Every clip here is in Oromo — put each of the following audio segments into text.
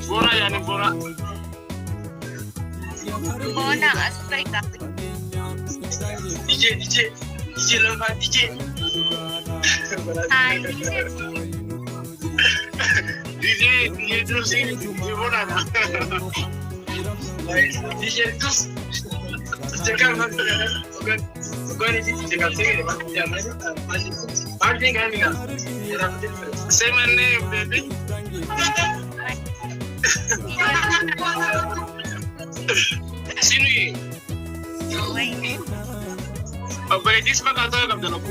Bora yani bora. Bona Afrika. DJ lama DJ. Hai. DJ terus ini bora. DJ terus. Cakap bukan ini cakap sini Pak. Party kan ni kan. Say my name baby. Sini. Apa ini semua kata kamu dalam?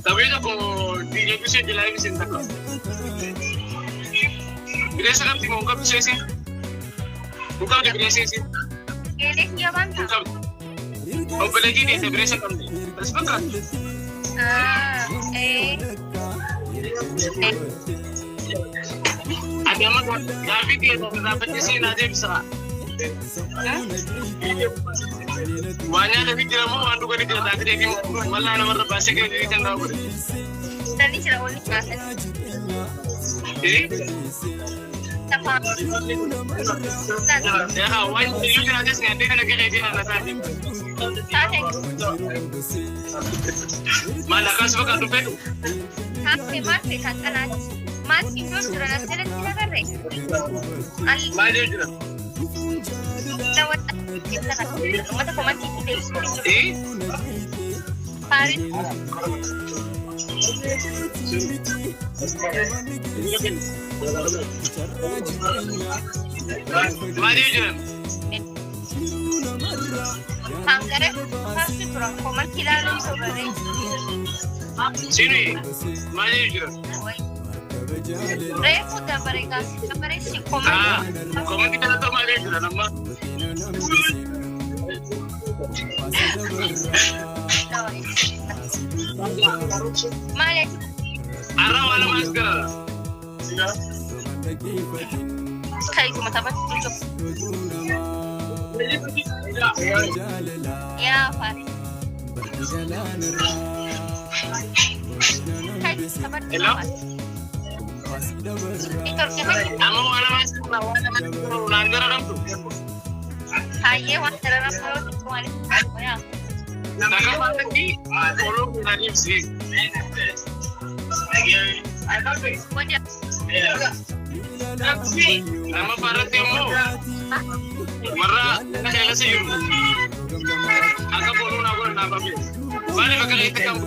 Tapi itu kok DJ bisa jalan sini tak? Biasa kan timur kau bisa sih? Bukan dia biasa sih? Ini dia bantah. Oh lagi dia biasa kan? Terus bukan? Ada mana? Tapi dia dapat di sini aja bisa. Banyak tapi tidak mau mandu kali tidak ada dia malah nama berbahasa kayak jadi cendera boleh. Tadi cerita unik kan? Siapa? Ya, why you can just get it again and again. Malah kan suka tu pedu. Tapi masih kan masih belum sudah selesai kan? Mana dia? Lawat kita kan. Mata pemati kita. Parit. Mana dia? Angkara pasti kurang komen kita lalu sobare. Sini. Mana dia? Refu dah mereka si komen. Komen kita nak tahu mana dia nama. Malek. Arah wala masker. Kai cuma tamat tutup. Ya, Farid. Kai tamat. Hello. Itu siapa? Kamu wala masker. Langgar orang tu. Hai, wan terang kalau semua ni. Ya. Nakam lagi. Follow dari sini. Wajah. Nama Farad yang mau. Marah, nak yang sih. Agak follow nak apa? Mana bakal itu kamu?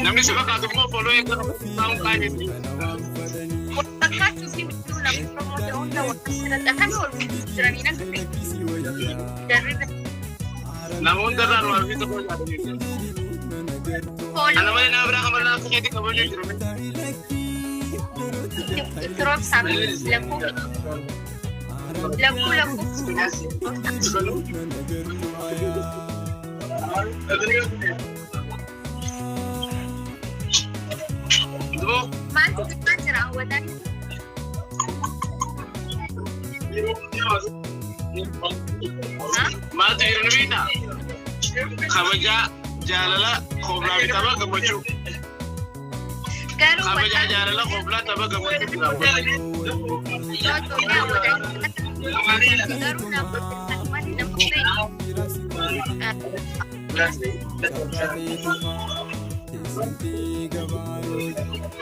Namanya siapa kau mau follow yang tahu kan itu? Kakak cuci itu nak promosi onda waktu dah kan orang sudah minat dari Namun terang luar itu pun ada. Anak mana nak berangkat mana aku jadi kamu jadi. terus sambil lagu masih kita cerawatan Mati Irvina Khabaja jalala khobla bitaba gabachu Khabaja jalala khobla taba gabachu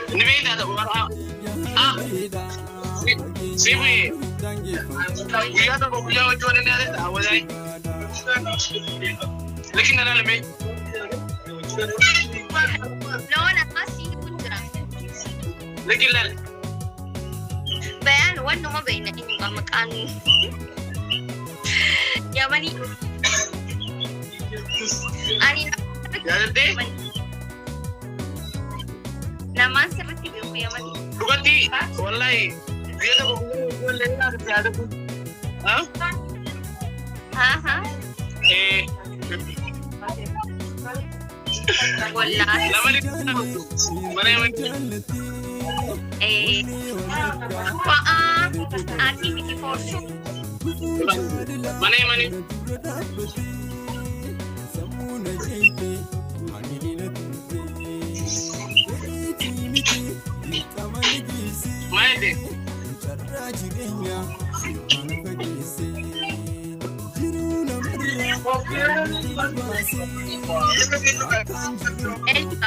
Nivida da Siwi Dia tu punya wajan ni ada awal ni. Lekin ada lebih. No, nak masih pun kurang. Lekin lah. Bayan, wan nama bayan ini makan. Ya mani. Ani Jadi nama seperti itu ya mani. bukan ti, wallahi. Dia tu boleh ada pun. Hah? Ha. Wallahi. Lama ni mana yang Activity for sure. mana yang mana? Maite.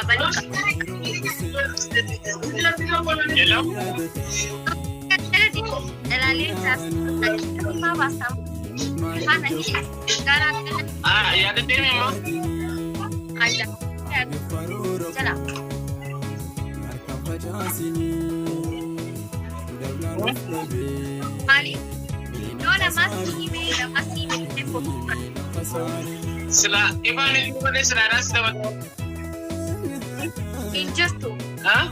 Balik ka. Hello? Kaya dito, nalalil sa mabasa mo. Ya ada tim memang. Ada. Jalan. Balik. Nona masih tempo. Sila, iba ni ko na sila nas dapat. Injusto. Ha?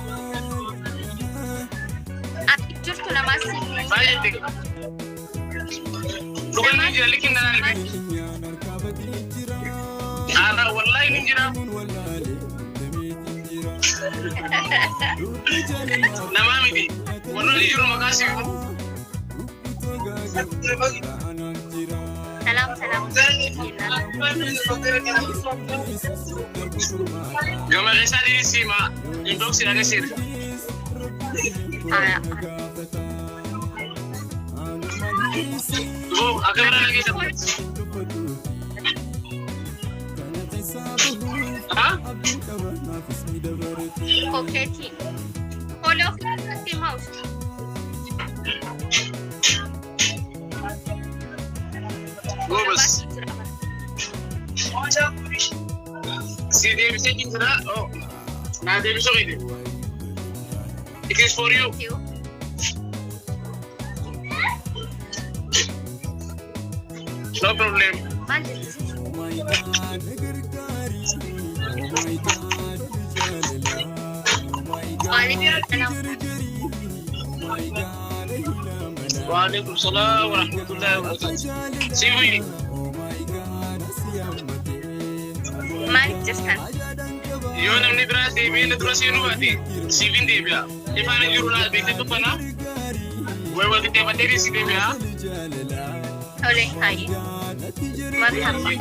At injusto na masih. Balik. Bukan ni jalikin na lang. Ara wallahi ni jira. Nama miti. Wono ni jiro makasih. Salam. Gama resa di sima. Indok sila kesir. Oh, akan lagi dapat. Hah? Okay, team. All of the mouse. Bos. Si dia bisa kita, oh, nah dia bisa ini. It is for you. Thank you. No problem. Waalaikumsalam warahmatullahi wabarakatuh. Siwi. Malik Justan. Yo namni berarti bila terus ini berarti Siwin dia biar. Ifana juruna binte tu pana. Wewe kita materi si dia biar. Oleh hai. Marhaba.